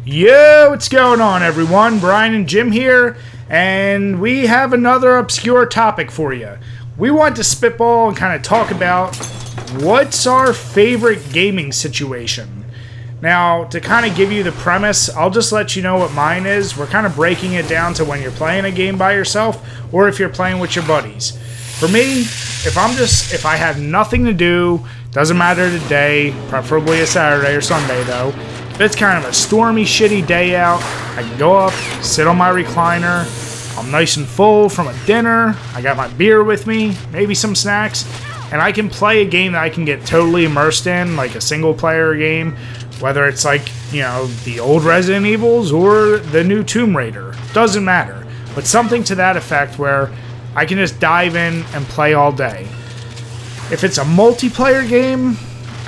Yo, what's going on, everyone? Brian and Jim here, and we have another obscure topic for you. We want to spitball and kind of talk about what's our favorite gaming situation. Now, to kind of give you the premise, I'll just let you know what mine is. We're kind of breaking it down to when you're playing a game by yourself or if you're playing with your buddies. For me, if I have nothing to do, doesn't matter the day, preferably a Saturday or Sunday though. If it's kind of a stormy, shitty day out, I can go up, sit on my recliner, I'm nice and full from a dinner, I got my beer with me, maybe some snacks, and I can play a game that I can get totally immersed in, like a single player game, whether it's like, you know, the old Resident Evils or the new Tomb Raider. Doesn't matter. But something to that effect where I can just dive in and play all day. If it's a multiplayer game,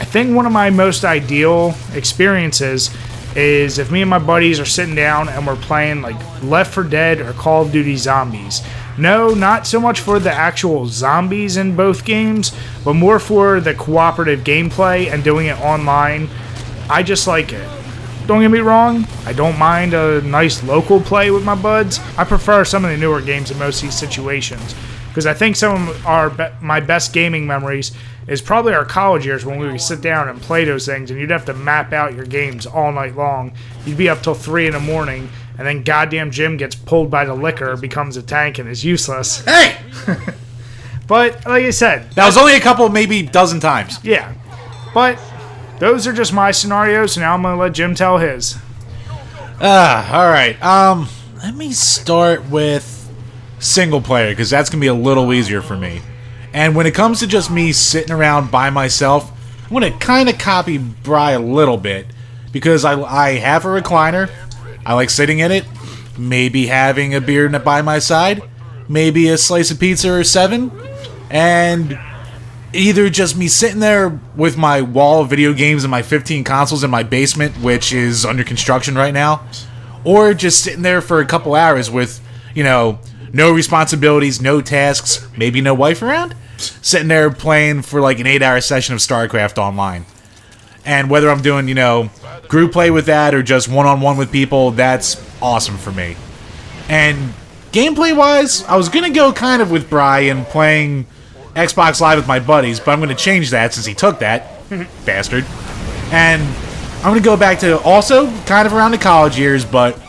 I think one of my most ideal experiences is if me and my buddies are sitting down and we're playing like Left 4 Dead or Call of Duty Zombies. No, not so much for the actual zombies in both games, but more for the cooperative gameplay and doing it online. I just like it. Don't get me wrong, I don't mind a nice local play with my buds. I prefer some of the newer games in most of these situations, because I think some of my best gaming memories is probably our college years when we would sit down and play those things, and you'd have to map out your games all night long. You'd be up till 3 in the morning, and then goddamn Jim gets pulled by the liquor, becomes a tank, and is useless. Hey! But, like I said... That was only a couple, maybe dozen times. Yeah. But those are just my scenarios, and now I'm going to let Jim tell his. Alright. Let me start with single player, because that's going to be a little easier for me. And when it comes to just me sitting around by myself, I'm going to kind of copy Bri a little bit, because I have a recliner, I like sitting in it, maybe having a beer by my side, maybe a slice of pizza or 7, and either just me sitting there with my wall of video games and my 15 consoles in my basement, which is under construction right now, or just sitting there for a couple hours with, you know, no responsibilities, no tasks, maybe no wife around, sitting there playing for like an 8-hour session of StarCraft online. And whether I'm doing, you know, group play with that or just one-on-one with people, that's awesome for me. And gameplay-wise, I was going to go kind of with Brian playing Xbox Live with my buddies, but I'm going to change that since he took that, bastard. And I'm going to go back to also kind of around the college years, but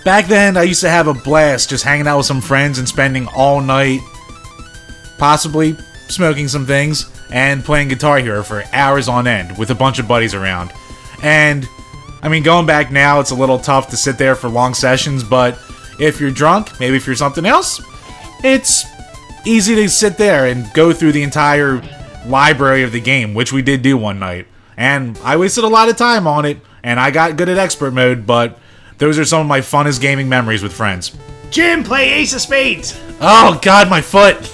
back then I used to have a blast just hanging out with some friends and spending all night possibly smoking some things and playing Guitar Hero for hours on end with a bunch of buddies around. And, I mean, going back now, it's a little tough to sit there for long sessions, but if you're drunk, maybe if you're something else, it's easy to sit there and go through the entire library of the game, which we did do one night. And I wasted a lot of time on it, and I got good at expert mode, but those are some of my funnest gaming memories with friends. Jim, play Ace of Spades! Oh, God, my foot!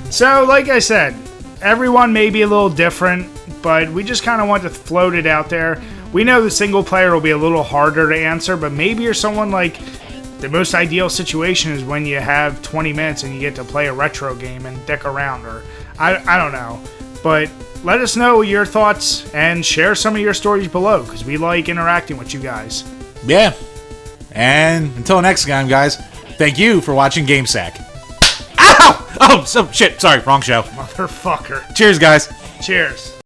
So, like I said, everyone may be a little different, but we just kind of want to float it out there. We know the single player will be a little harder to answer, but maybe you're someone like the most ideal situation is when you have 20 minutes and you get to play a retro game and dick around, or I don't know. But let us know your thoughts and share some of your stories below, because we like interacting with you guys. Yeah. And until next time, guys, thank you for watching GameSack. Ow! Oh, shit. Sorry, wrong show. Motherfucker. Cheers, guys. Cheers.